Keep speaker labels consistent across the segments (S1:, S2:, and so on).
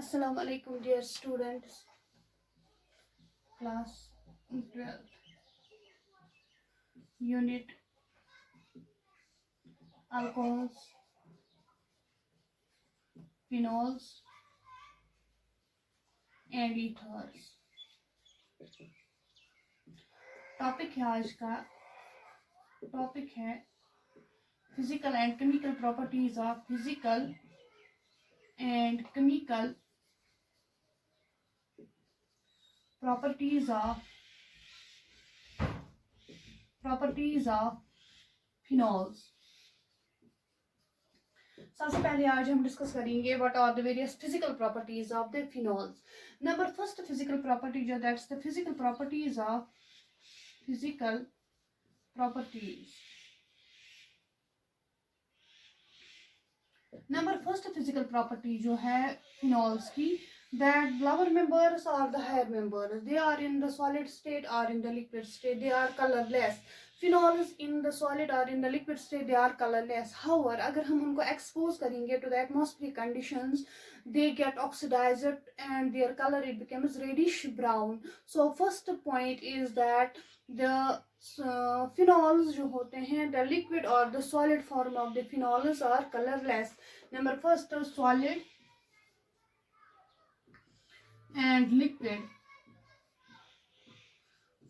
S1: Assalamu alaikum dear students, class 12th, unit alcohols, phenols and ethers. Topic है आज का topic है physical and chemical properties of physical and chemical properties of phenols. सबसे पहले आज हम डिस्कस करेंगे what are the various physical properties of the phenols. Number first physical property जो that's the physical properties of physical properties. Number first physical property जो है phenols की, that lower members or the higher members, they are in the solid state or in the liquid state, they are colorless. Phenols in the solid or in the liquid state, they are colorless. However, अगर हम उनको expose करेंगे to the atmospheric conditions, they get oxidized and their color it becomes reddish brown. So first point is that the phenols जो होते हैं, the liquid or the solid form of the phenols are colorless. Number first, solid and liquid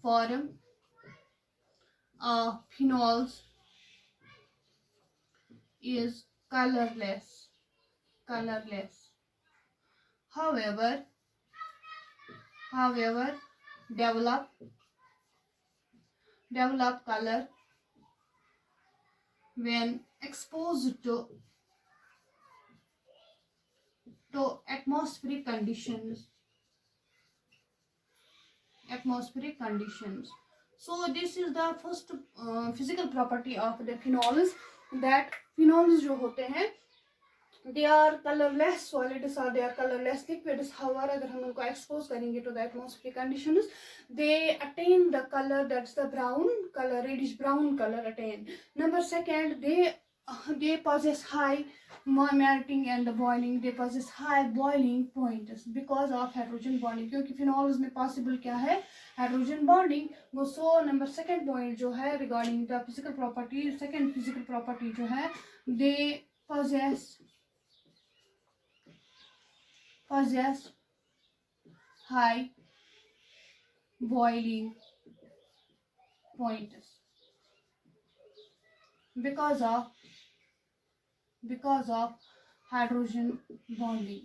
S1: form of phenols is colorless. However, develop color when exposed to atmospheric conditions. So this is the first physical property of the phenols, that phenols जो होते हैं they are colorless solids or they are colorless liquids. However, अगर हम उनको expose करेंगे to the atmospheric conditions, they attain the color, that's the brown color, reddish brown color attain. Number second, they possess high melting and boiling, they possess high boiling points because of hydrogen bonding, क्योंकि phenols में possible क्या है, hydrogen bonding. So number second point जो है regarding the physical property, second physical property जो है, they possess high boiling points because of hydrogen bonding.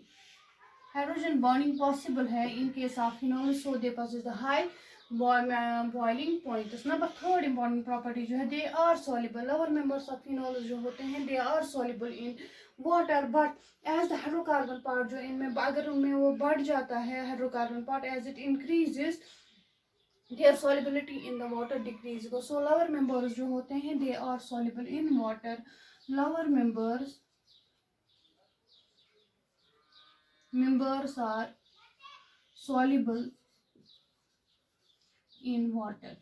S1: Hydrogen bonding possible है in case of phenols, so they possess the high boiling points. Number third important property जो है, they are soluble. Lower members of phenols जो होते हैं, they are soluble in water, but as the hydrocarbon part जो इनमें अगर उनमें वो बढ़ जाता है hydrocarbon part, as it increases their solubility in the water decreases. So lower members जो होते हैं, they are soluble in water. Lower members are soluble in water.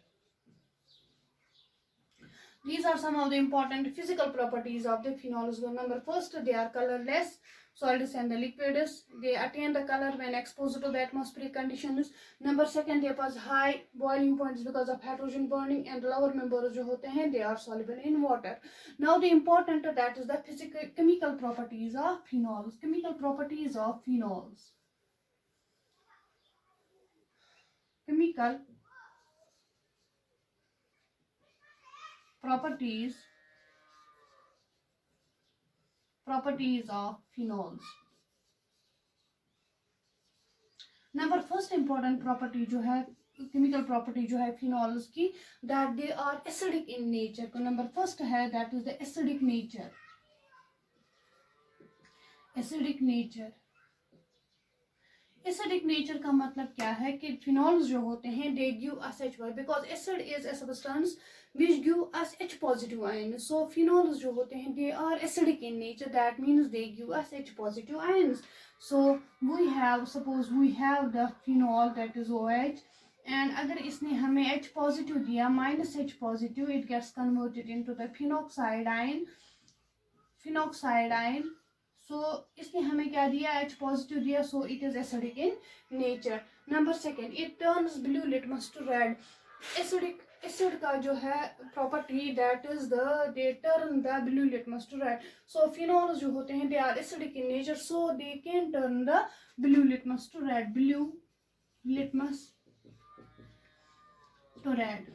S1: These are some of the important physical properties of the phenols. Number first, they are colorless solids and the liquids. They attain the color when exposed to the atmospheric conditions. Number second, they possess high boiling points because of hydrogen burning, and lower members जो होते हैं, they are soluble in water. Now the important, that is the physical chemical properties of phenols. Chemical properties of phenols. Chemical properties of phenols. Number first important property जो है, chemical property जो है phenols की, that they are acidic in nature. तो number first है, that is the acidic nature. Acidic nature का मतलब क्या है कि phenols जो होते हैं, they give us H because acid is a substance which give us H positive ions. So phenols जो होते हैं, they are acidic in nature, that means they give us H positive ions. So suppose we have the phenol, that is OH, and अगर इसने हमें H positive दिया, minus H positive, it gets converted into the phenoxide ion. So इसने हमें क्या दिया, H positive दिया, so it is acidic in nature. Number second, it turns blue litmus to red. Acid का जो है property, that is they turn the blue litmus to red. So phenols जो होते हैं, they are acidic in nature, so they can turn the blue litmus to red. Blue litmus to red.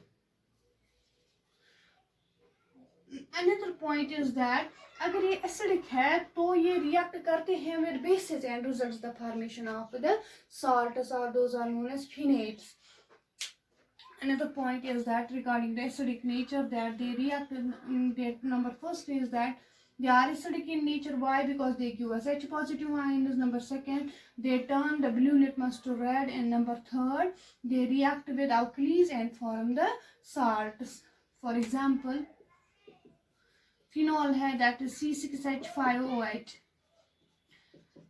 S1: Another point is that अगर ये acidic है तो ये react करते हैं with bases and results the formation of the salts, or those are known as phenols. Another point is that regarding the acidic nature, that they react that number first is that they are acidic in nature. Why? Because they give us H positive ions. Number second, they turn the blue litmus to red. And number third, they react with alkalis and form the salts. For example, phenol है, that is C6H5OH,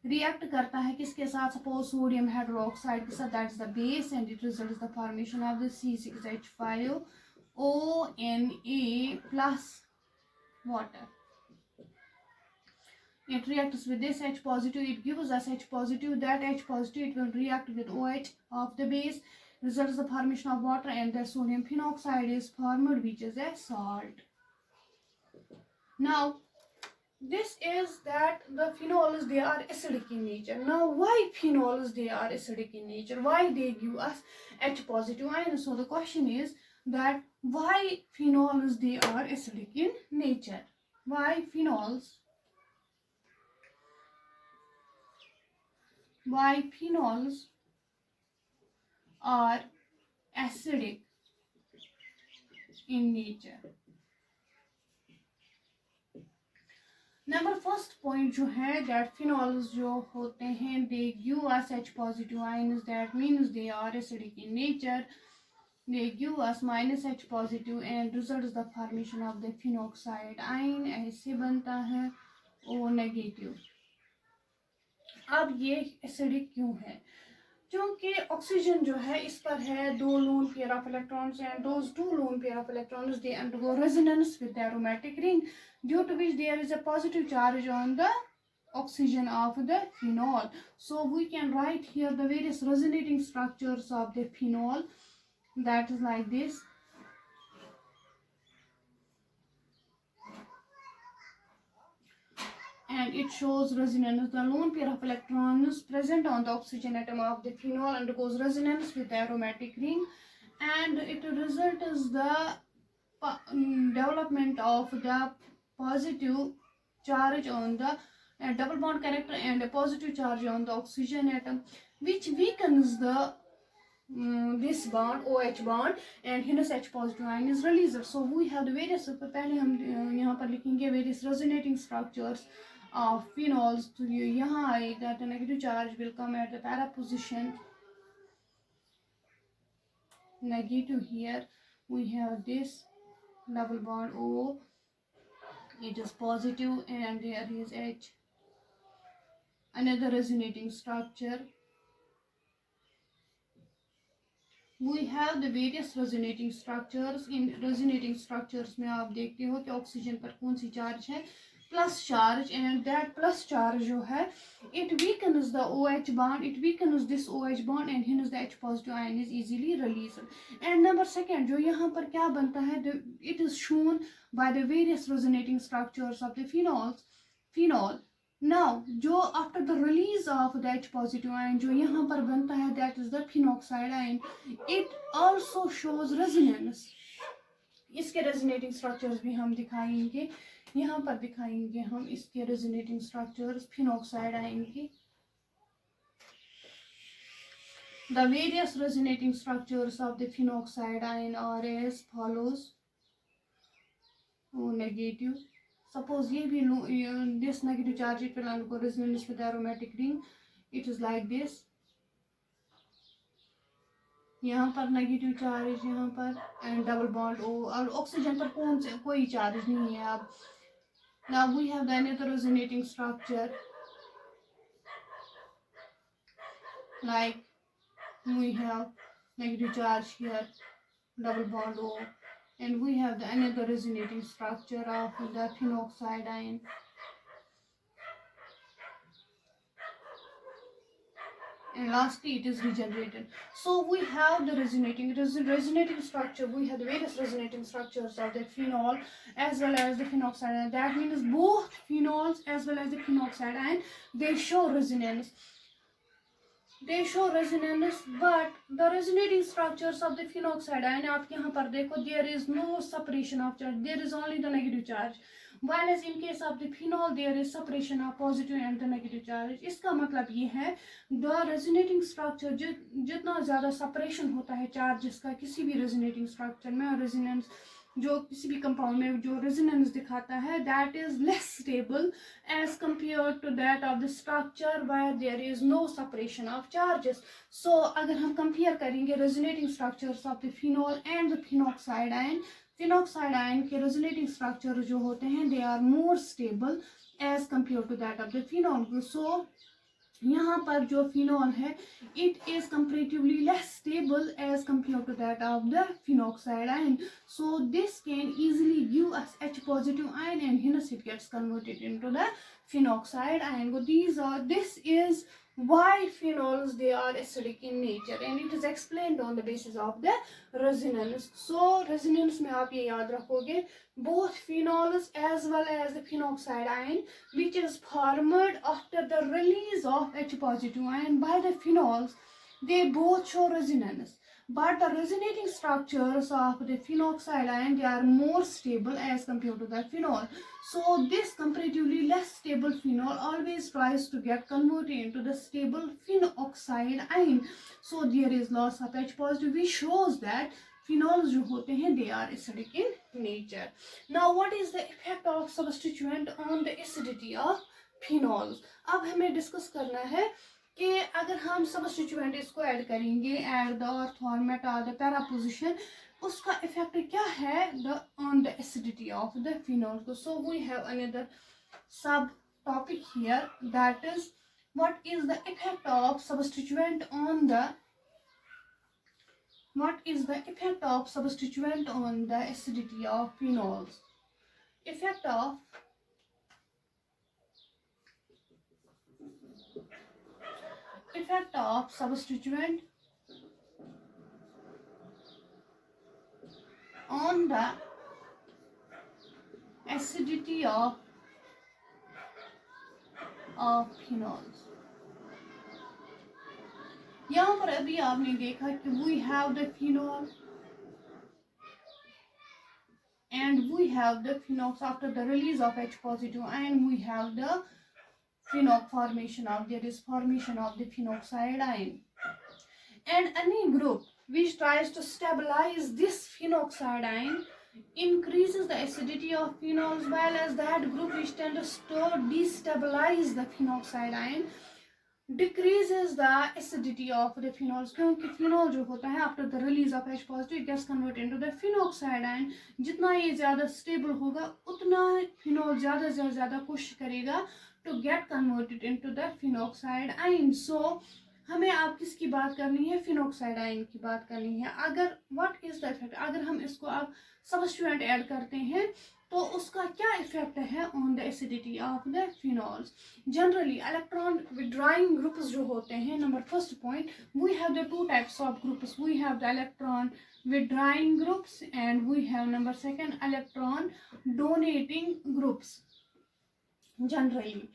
S1: react करता है किसके साथ, suppose sodium hydroxide के साथ, that is the base, and it results the formation of the C6H5ONA plus water. It reacts with this H positive, it gives us H positive. That H positive, it will react with OH of the base, results the formation of water, and the sodium phenoxide is formed, which is a salt. Now this is that the phenols, they are acidic in nature. Now why phenols, they are acidic in nature? Why they give us H positive ions? So the question is that why phenols, they are acidic in nature? Why phenols? Why phenols are acidic in nature? Number first point जो है, that phenols जो होते हैं, they give us H positive ions, that means they are acidic in nature. They give us minus H positive and results the formation of the phenoxide ion. ऐसे बनता है O negative. अब ये acidic क्यों है? क्योंकि ऑक्सीजन जो है, इस पर है 2 lone pair of electrons, and those 2 lone pair of electrons, they undergo resonance with the aromatic ring, due to which there is a positive charge on the oxygen of the phenol. So we can write here the various resonating structures of the phenol, that is like this. And it shows resonance. The lone pair of electrons present on the oxygen atom of the phenol undergoes resonance with the aromatic ring, and it results the development of the positive charge on the double bond character and a positive charge on the oxygen atom, which weakens the this bond, OH bond, and hence H positive ion is released. So we have the various, पहले हम यहाँ पर लिखेंगे various resonating structures of phenols. तो यहाँ आएगा, the negative charge will come at the para position, negative. Here we have this double bond O, it is positive, and there is H. Another resonating structure, we have the various resonating structures. In resonating structures में आप देखते हो कि oxygen पर कौन सी charge है, plus charge, and that plus charge जो है, it weakens the OH bond, it weakens this OH bond, and hence the H positive ion is easily released. And number second, जो यहाँ पर क्या बनता है, it is shown by the various resonating structures of the phenol. Now जो after the release of the H positive ion जो यहाँ पर बनता है, that is the phenoxide ion, it also shows resonance. इसके resonating structures भी हम दिखाएंगे, यहाँ पर दिखाएंगे हम इसके resonating structures phenoxide ion की. The various resonating structures of the phenoxide ion are as follows. O negative. Suppose ये भी this negative charge, it will undergo resonance with the aromatic ring. It is like this. यहाँ पर negative charge, यहाँ पर and double bond O, और oxygen पर कोई charge नहीं है. अब now we have the another resonating structure, like we have negative charge here, double bond O, and we have the another resonating structure of the phenoxide ion. and lastly it is regenerated. So we have the resonating structure. We have the various resonating structures of the phenol as well as the phenoxide ion. That means both phenols as well as the phenoxide ion, they show resonance. But the resonating structures of the phenoxide ion, आप यहाँ पर देखो, there is no separation of charge, there is only the negative charge, whereas in case of the phenol there is separation of positive and the negative charge. इसका मतलब ये है the resonating structure, जितना ज़्यादा separation होता है charges का किसी भी resonating structure में, और resonance जो किसी भी कंपाउंड में जो रेजोनेंस दिखाता है, that is less stable as compare to that of the structure where there is no separation of charges. So अगर हम कंपेयर करेंगे resonating structures of the phenol and the phenoxide ion के resonating structure जो होते हैं they are more stable as compare to that of the phenol. So यहाँ पर जो फिनोल है it is comparatively less stable as compared to that of the phenoxide ion. So this can easily give us H positive ion and hence it gets converted into the phenoxide ion. This is why phenols, they are acidic in nature, and it is explained on the basis of the resonance. So resonance में आप ये याद रखोगे, both phenols as well as the phenoxide ion which is formed after the release of H positive ion by the phenols, they both show resonance. But the resonating structures of the phenoxide ion, they are more stable as compared to the phenol. So this comparatively less stable phenol always tries to get converted into the stable phenoxide ion. So there is loss of H positive, which shows that phenols जो होते हैं they are acidic in nature. Now what is the effect of substituent on the acidity of phenols? अब हमें discuss करना है कि अगर हम सबस्टिट्यूएंट इसको ऐड करेंगे एट द और फॉर्मेट और द पैरा पोजिशन, उसका इफेक्ट क्या है on the acidity of the phenol. So we have another sub topic here, that is what is the effect of substituent on the acidity of phenols. Effect of substituent on the acidity of phenols. यहाँ पर अभी आपने देखा कि we have the phenol and we have the phenox. After the release of H positive ion, we have the formation of the phenoxide ion, and any group which tries to stabilize this phenoxide ion increases the acidity of phenols, while as that group which tends to destabilize the phenoxide ion decreases the acidity of the phenols. क्योंकि phenol जो होता है after the release of H positive it gets converted into the phenoxide ion. जितना ये ज़्यादा stable होगा उतना phenol ज़्यादा से ज़्यादा कोशिश करेगा to get converted into the phenoxide ion. So हमें आप किसकी बात करनी है, phenoxide ion की बात करनी है. अगर what is the effect, अगर हम इसको आप substituent ऐड करते हैं तो उसका क्या इफेक्ट है on the acidity of the phenols. Generally electron withdrawing groups जो होते हैं, number first point, we have the two types of groups. We have the electron withdrawing groups and we have number second electron donating groups. Generally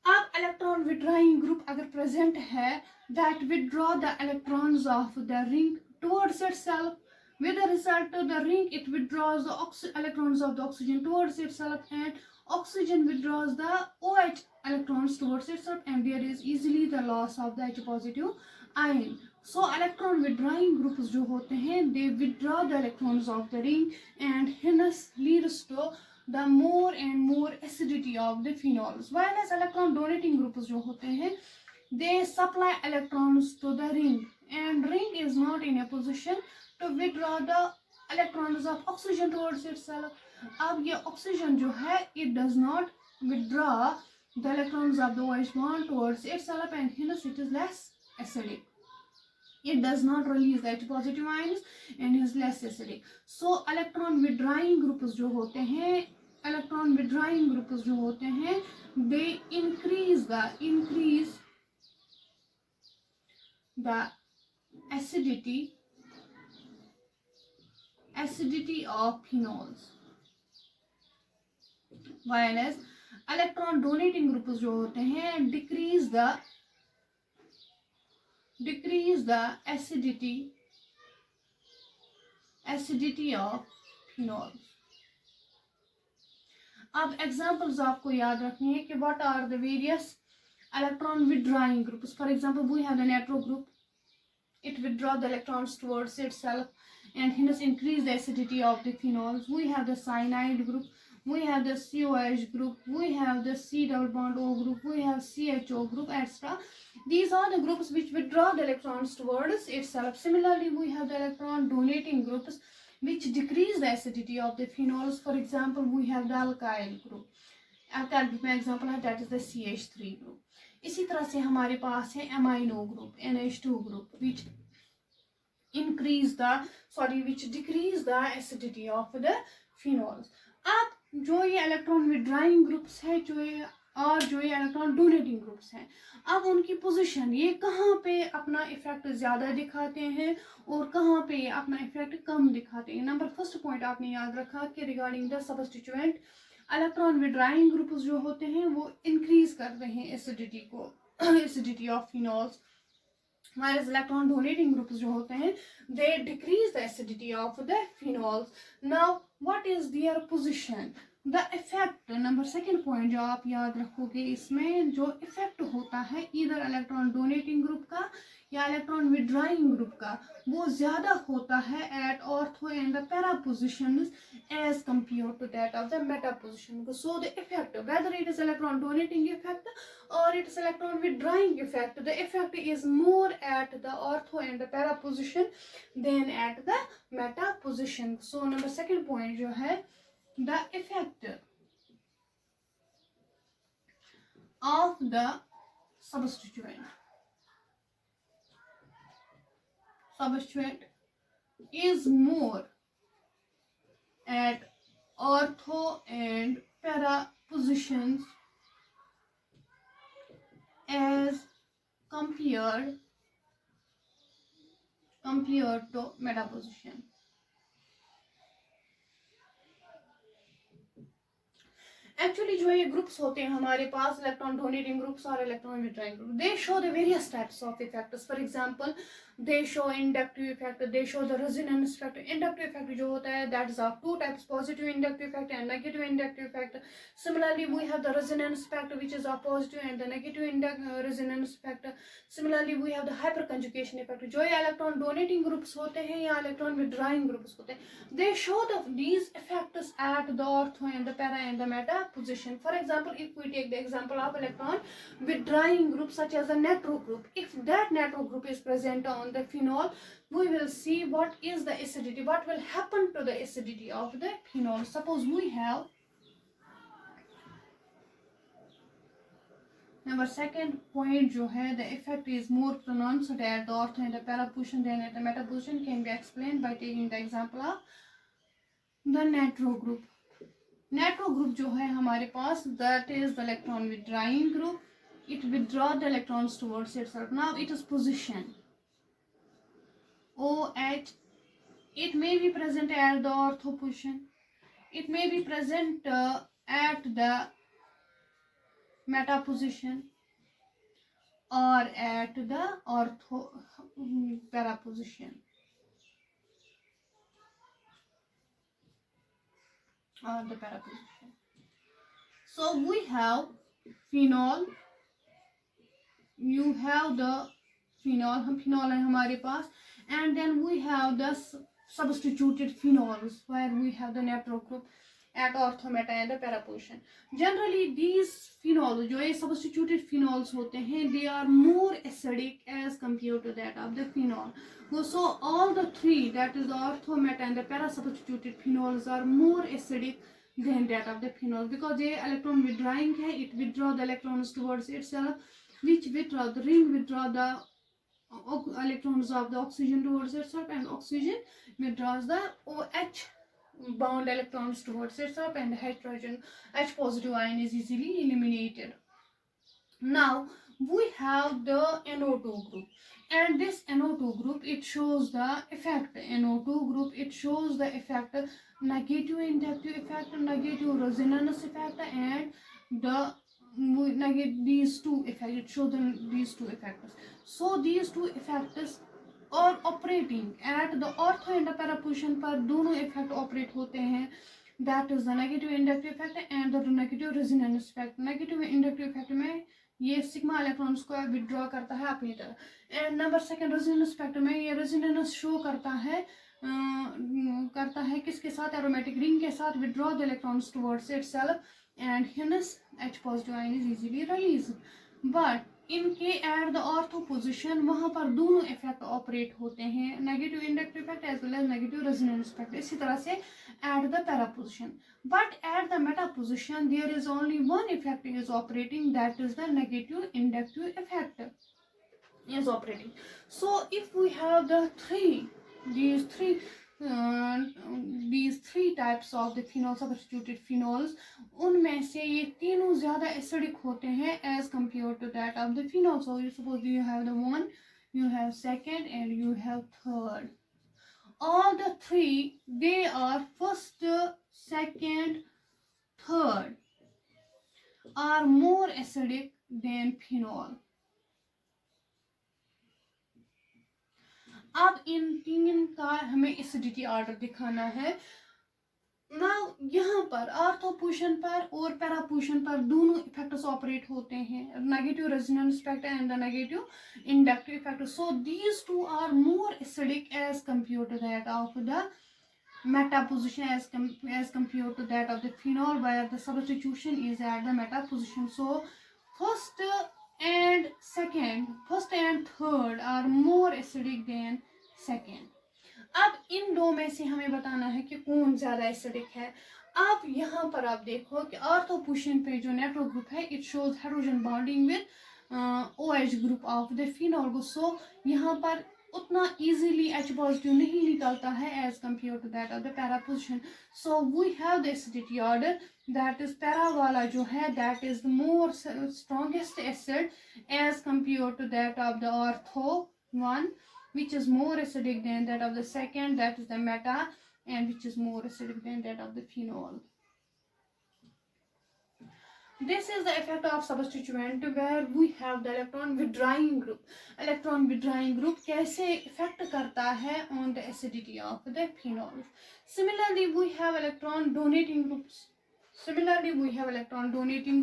S1: अब electron withdrawing group अगर present है, that withdraw the electrons of the ring towards itself, with the result of the ring it withdraws the electrons of the oxygen towards itself, and oxygen withdraws the OH electrons towards itself, and there is easily the loss of the H positive ion. So electron withdrawing groups जो होते हैं, they withdraw the electrons of the ring and hence leads to the more and more acidity of the phenols. Whereas electron donating groups जो होते हैं, they supply electrons to the ring and ring is not in a position to withdraw the electrons of oxygen towards itself. अब ये oxygen जो है, it does not withdraw the electrons of the OH bond towards itself and hence it is less acidic. It does not release the H positive ions and is less acidic. So electron withdrawing groups जो होते हैं, they increase the acidity of phenols, whereas electron donating groups जो होते हैं decrease the acidity of phenols. अब examples आपको याद रखनी है कि what are the various electron withdrawing groups. For example, we have the natro group. It withdraws the electrons towards itself and hence increase the acidity of the phenols. We have the cyanide group. We have the COH group. We have the C double bond O group. We have CHO group, etc. These are the groups which withdraw the electrons towards itself. Similarly, we have the electron donating groups which decrease the acidity of the phenols. For example, we have the alkyl group. alkyl group में example है, that is the CH3 group. इसी तरह से हमारे पास है amino group, NH2 group, which decrease the acidity of the phenols. अब जो ये electron withdrawing groups है और जो ये electron donating groups हैं, अब उनकी पोजीशन ये कहाँ पे अपना इफेक्ट ज्यादा दिखाते हैं और कहाँ पे अपना इफेक्ट कम दिखाते हैं. नंबर फर्स्ट पॉइंट आपने याद रखा कि regarding the substituent, electron withdrawing groups जो होते हैं वो इंक्रीज करते हैं acidity of phenols, whereas electron donating groups जो होते हैं they decrease the acidity of the phenols. Now what is their position? The effect, number second point जो आप याद रखोगे इसमें जो इफेक्ट होता है इधर इलेक्ट्रॉन डोनेटिंग ग्रुप का या इलेक्ट्रॉन विड्राइंग ग्रुप का, वो ज्यादा होता है at ortho and the para positions as compared to that of the meta position. So the effect, whether it is electron donating effect or it is electron withdrawing effect, the effect is more at the ortho and the para position than at the meta position. So number second point जो है the effect of the substituent is more at ortho and para positions as compared to meta position. Actually जो ये groups होते हैं हमारे पास electron donating groups और electron withdrawing group, they show the various types of effects. For example they show inductive effect, they show the resonance effect. Inductive effect जो होता है that is of two types, positive inductive effect and negative inductive effect. Similarly we have the resonance effect which is of positive and the negative resonance effect. Similarly we have the hyperconjugation effect. जो ये electron donating groups होते हैं या electron withdrawing groups होते हैं, दे show the these effects eight the ortho and the para and the Meta position. For example, if we take the example of electron withdrawing group such as a natro group, if that natro group is present on the phenol, we will see what is the acidity, what will happen to the acidity of the phenol. Suppose we have number second point जो है the effect is more pronounced at the ortho and the para position than at the meta position can be explained by taking the example of the natro group. Nitro group जो है हमारे पास that is the electron withdrawing group. It withdraw the electrons towards itself. Now it is position OH. It may be present at the ortho position. It may be present at the meta position or at the ortho para position. Or the para position. So we have phenol. You have the phenol. Phenol है हमारे पास, and then we have the substituted phenols where we have the natro group at ortho, meta and the para position. Generally these phenols जो ये substituted phenols होते हैं they are more acidic as compared to that of the phenol. So all the three, that is the ortho, meta and the para substituted phenols are more acidic than that of the phenol because ये electron withdrawing है, it withdraw the electrons towards itself, which withdraw the ring withdraw the electrons of the oxygen towards itself, and oxygen withdraws the OH bound electrons towards itself, and hydrogen H positive ion is easily eliminated. Now we have the NO2 group, and this NO2 group, it shows the effect. NO2 group, it shows the effect, negative inductive effect, negative resonance effect, and the negative, these two effects, it shows them these two effects. So these two effects और operating eight the ortho and para position पर दोनों effect operate होते हैं. That is the negative inductive effect and the negative resonance effect. Negative inductive effect में ये sigma electrons को withdraw करता है अपनी तरफ, and number second resonance effect में ये रेजोनेंस शो करता है किसके साथ, एरोमेटिक रिंग के साथ, withdraw the electrons towards itself and hence H positive ion is easily release. But इनके एट द ऑर्थो पोजिशन वहां पर दोनों इफेक्ट ऑपरेट होते हैं, negative inductive effect as well as negative resonance effect. इसी तरह से at the para position, but at the meta position there is only one effect is operating, that is the negative inductive effect is operating. So if we have these three types of the phenol, substituted phenols, उनमें से ये तीनों ज़्यादा acidic होते हैं as compared to that of the phenol. So you suppose you have the one, you have second, and you have third. All the three, they are first, second, third are more acidic than phenol. अब इन तीन का हमें acidity order दिखाना है. Now यहाँ पर ortho position पर और पैरा पोजीशन पर दोनों इफेक्ट्स ऑपरेट होते हैं, negative resonance effect and the negative inductive effect. So these two are more acidic as compare to that of the meta position as compared to that of the phenol, where the substitution is at the meta position. So first and third are more acidic than second. अब इन दो में से हमें बताना है कि कौन ज्यादा एसिडिक है. अब यहाँ पर आप देखो कि ऑर्थो पोजीशन पे जो नेट्रो ग्रुप है, it shows hydrogen bonding with OH group of the phenol. So यहाँ पर उतना इजीली H पॉजिटिव नहीं निकलता है as compare to that of the para position. So we have the acidity order, that is para वाला जो है, that is the more strongest acid as compare to that of the ortho one, which is more acidic than that of the second, that is the meta, and which is more acidic than that of the phenol. This is the effect of substituent, where we have the electron withdrawing group. Electron withdrawing group कैसे effect करता है on the acidity of the phenol. Similarly, we have electron donating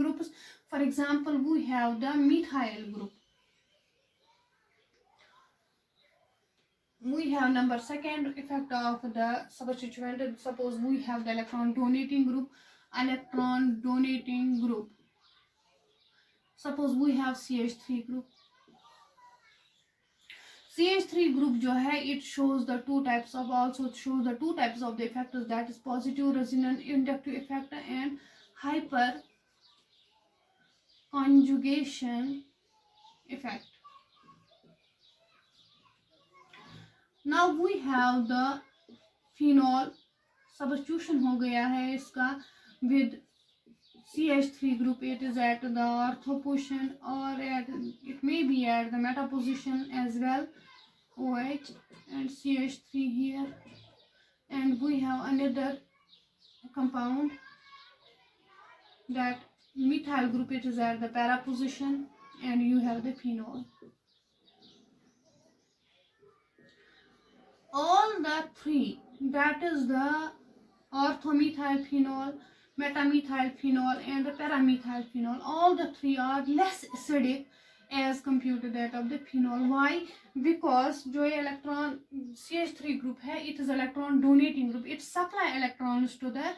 S1: groups. For example, we have the methyl group. We have number second effect of the substituent. Suppose we have the electron donating group. Suppose we have CH3 group. CH3 group जो है, it shows the two types of the effects, that is positive resonant inductive effect and hyper conjugation effect. Now we have the phenol, substitution हो गया है इसका with CH3 group. It is at the ortho position, or it may be at the meta position as well, OH and CH3 here. And we have another compound, that methyl group, it is at the para position, and you have the phenol. All the three, that is the orthomethyl phenol, metamethyl phenol, and the paramethyl phenol, all the three are less acidic as compared to that of the phenol. Why? Because जो electron CH3 group है, it is electron donating group. It supply electrons to the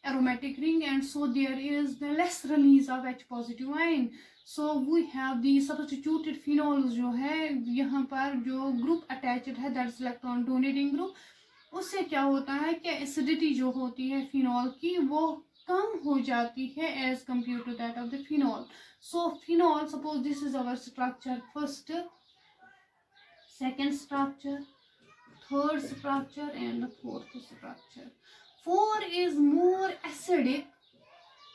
S1: aromatic ring, and so there is the less release of H positive ion. So we have the substituted phenols जो है, यहाँ पर जो group attached है, that is electron donating group. उससे क्या होता है कि एसिडिटी जो होती है फिनॉल की, वो कम हो जाती है as compare to that of the phenol. So phenol, suppose this is our structure, first, second structure, third structure and the fourth structure. 4 is more acidic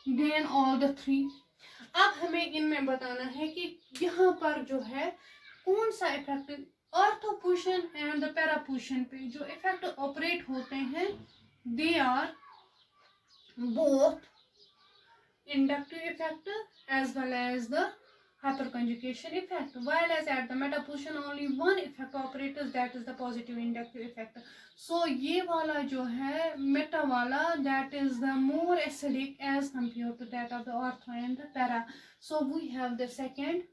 S1: than all the 3. अब हमें इनमें बताना है कि यहाँ पर जो है कौन सा effect ortho position and the para position पे जो इफेक्ट ऑपरेट होते हैं, they are both inductive effect as well as the hyperconjugation effect, while as at the metaposition only one effect operates, that is the positive inductive effect. So ये वाला जो है meta वाला, that is the more acidic as compared to that of the ortho and the para. So we have the second.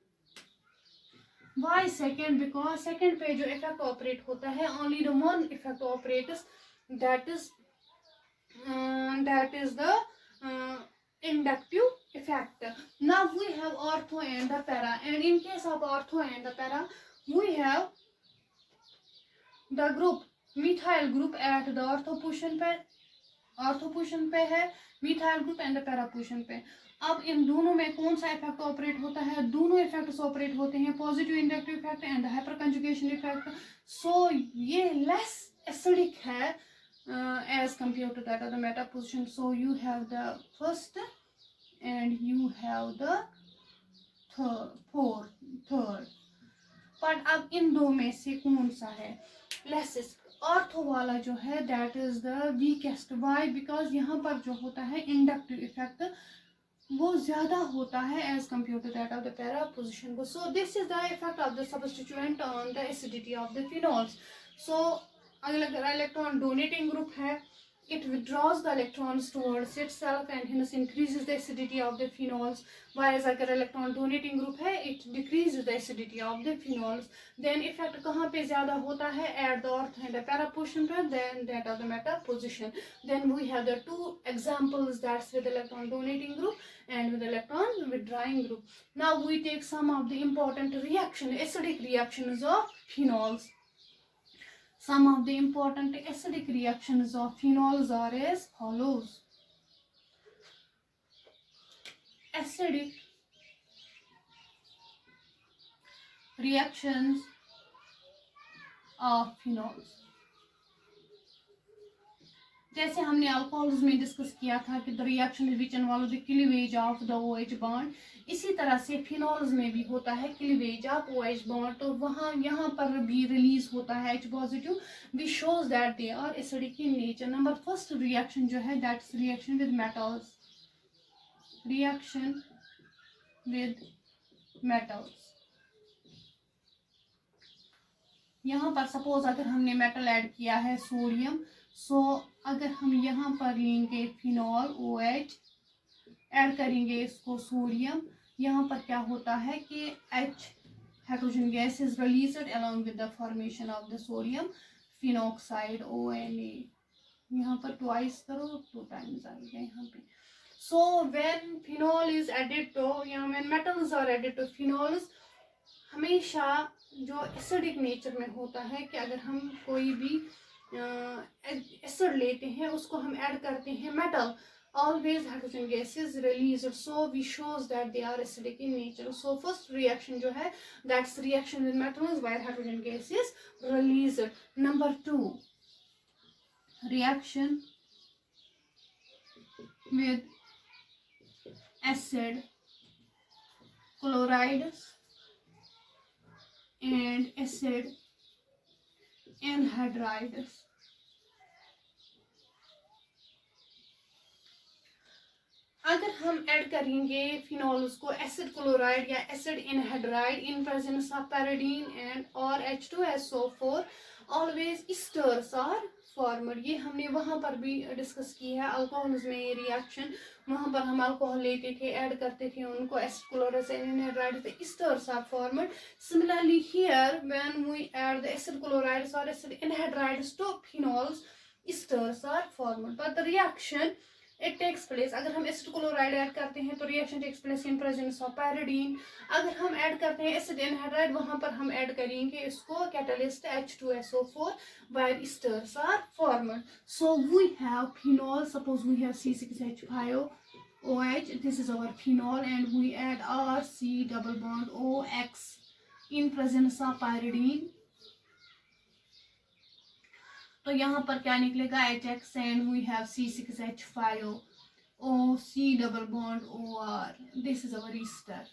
S1: Why second? Because second पे जो effect operate होता है, only the one effect operates, that is the inductive effect. Now we have ortho and the para, and in case of ortho and the para, we have the group methyl group at the ortho position पे है methyl group and the para position पे. अब इन दोनों में कौन सा effect operate होता है? दोनों इफेक्ट्स ऑपरेट होते हैं, positive inductive effect and hyperconjugation effect. So ये लेस एसिडिक है as compared to that of the meta position. So you have the first and you have the third. But अब इन दो में से कौन सा है लेसेस? ऑर्थो वाला जो है that is the weakest. Why? Because यहाँ पर जो होता है इंडक्टिव इफेक्ट वो ज्यादा होता है as compared to that of the para position. So this is the effect of the substituent on the acidity of the phenols. So अगर इलेक्ट्रॉन डोनेटिंग ग्रुप है, it withdraws the electrons towards itself and hence increases the acidity of the phenols, whereas अगर electron donating group है, it decreases the acidity of the phenols. Then effect कहाँ पे ज्यादा होता है? at the ortho and the para position पे, then that of the meta position. Then we have the two examples, that's with electron donating group and with electron withdrawing group. Now we take some of the important acidic reactions of phenols. Some of the important acidic reactions of phenols are as follows. Acidic reactions of phenols. जैसे हमने alcohols में discuss किया था कि the reaction which involve the cleavage of the OH bond, इसी तरह से phenols में भी होता है क्लीवेज ऑफ OH बॉन्ड. तो वहाँ यहाँ पर भी रिलीज होता है H positive, which shows that they are acidic in nature. Number first reaction जो है that's reaction with metals. Reaction with metals, यहाँ पर सपोज अगर हमने मेटल ऐड किया है सोडियम, सो अगर हम यहाँ पर लेंगे फिनॉल OH, ऐड करेंगे इसको सोडियम, यहाँ पर क्या होता है कि H hydrogen gas is released along with the formation of the sodium phenoxide ONA. यहाँ पर ट्वाइस करो, 2 टाइम्स आएगा यहाँ पे. So when phenol is added to, या when metals are added to phenols, हमेशा जो एसिडिक नेचर में होता है कि अगर हम कोई भी एसिड लेते हैं उसको हम ऐड करते हैं metal, always hydrogen gas is released, so we shows that they are acidic in nature. So first reaction जो है that's reaction with metals where hydrogen gas is released. Number 2, reaction with acid, chlorides and acid anhydrides. अगर हम add करेंगे phenols को acid chloride या acid anhydride in presence of pyridine and और H2SO4, always स्टर्स are formed. ये हमने वहाँ पर भी डिस्कस की है अल्कोहल्स में ये रिएक्शन. वहाँ पर हम अल्कोहल लेते थे, ऐड करते थे उनको acid chloride and anhydride, esters are formed. Similarly here when we add the acid chlorides और acid anhydrides to phenols, esters are formed. But the reaction it takes place, अगर हम एसिड क्लोराइड ऐड करते हैं तो reaction takes place in presence of pyridine. अगर हम add करते हैं एसिड एनहाइड्राइड, वहां पर हम ऐड करेंगे इसको catalyst H2SO4 where stars are formed. So we have phenol, suppose we have C6H5OH, this is our phenol, and we add our C double bond OX in presence of pyridine. तो यहाँ पर क्या निकलेगा HX and we have C6H5O, C double bond OR. This is our ester.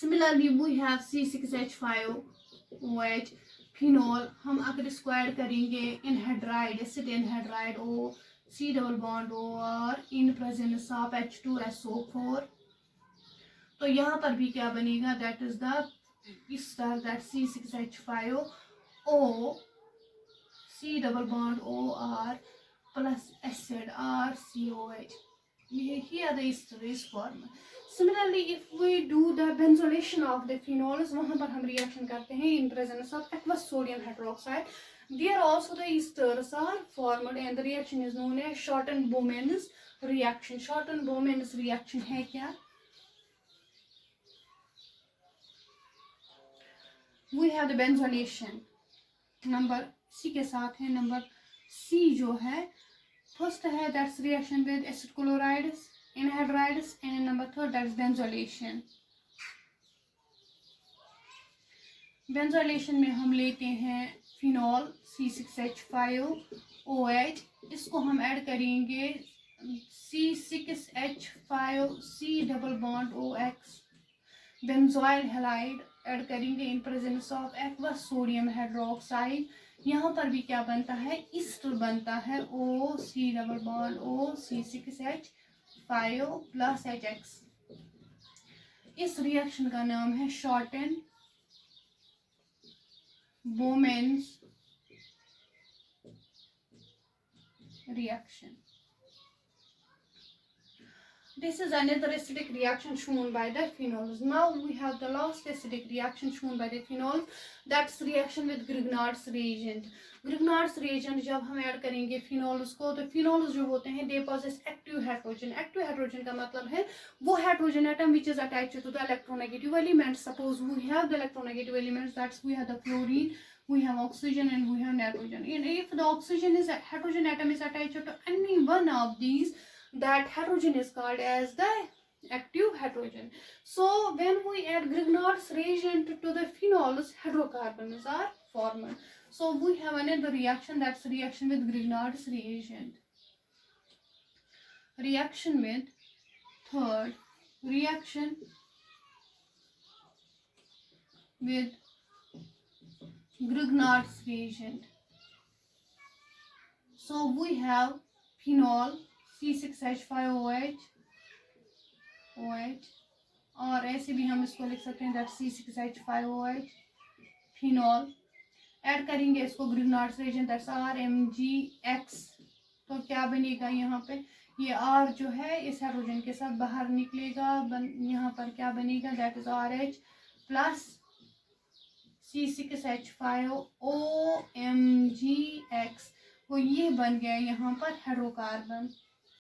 S1: Similarly, we have C6H5OH phenol. हम अगर इसको add करेंगे anhydride, acid anhydride O, C double bond O और इन प्रेजेंस ऑफ H2SO4, तो यहाँ पर भी क्या बनेगा, that is the Easter, that C6H5O, C double bond OR plus acid RCOH. Here the ester is formed. Similarly, if we do the benzolation of the phenols, वहाँ पर हम reaction करते हैं in presence of aqueous sodium hydroxide. There also the esters are formed and the reaction is known as Shorten-Bowman's reaction. Shorten-Bowman's reaction है क्या? We have the benzolation. Number C के साथ है, नंबर सी जो है first है, that's reaction with acid chlorides, anhydrides, and number third that's benzoylation. Benzoylation में हम लेते हैं फिनॉल C6H5OH, इसको हम ऐड करेंगे C6H5C double bond OX, benzoyl halide add करेंगे in presence of aqueous sodium hydroxide. यहाँ पर भी क्या बनता है, ईस्टर बनता है OC double bond O C6H5O plus HX. इस रिएक्शन का नाम है shorten-Bowman's reaction. This is another acidic reaction shown by the phenols. Now we have the last acidic reaction shown by the phenols. That's reaction with Grignard's reagent. Grignard's reagent जब हम add करेंगे phenols को, तो phenols जो होते हैं they possess active hydrogen. Active hydrogen का मतलब है वो hydrogen atom which is attached to the electronegative elements. Suppose we have the electronegative elements, that's we have the fluorine, we have oxygen and we have nitrogen. And if the hydrogen atom is attached to any one of these, that hydrogen is called as the active hydrogen. So when we add Grignard's reagent to the phenols, hydrocarbons are formed. So we have another reaction, that's reaction with Grignard's reagent. Reaction with third reaction with Grignard's reagent. So we have phenol C6H5OH और ऐसे भी हम इसको लिख सकते हैं that C6H5OH phenol. Add करेंगे इसको ग्रिग्नार्ड्स रिएजेंट दैट्स RMgX. तो क्या बनेगा, यहाँ पे ये R जो है इस हाइड्रोजन के साथ बाहर निकलेगा, यहाँ पर क्या बनेगा, that is RH plus C6H5OMgX. तो ये बन गया यहाँ पर हाइड्रोकार्बन.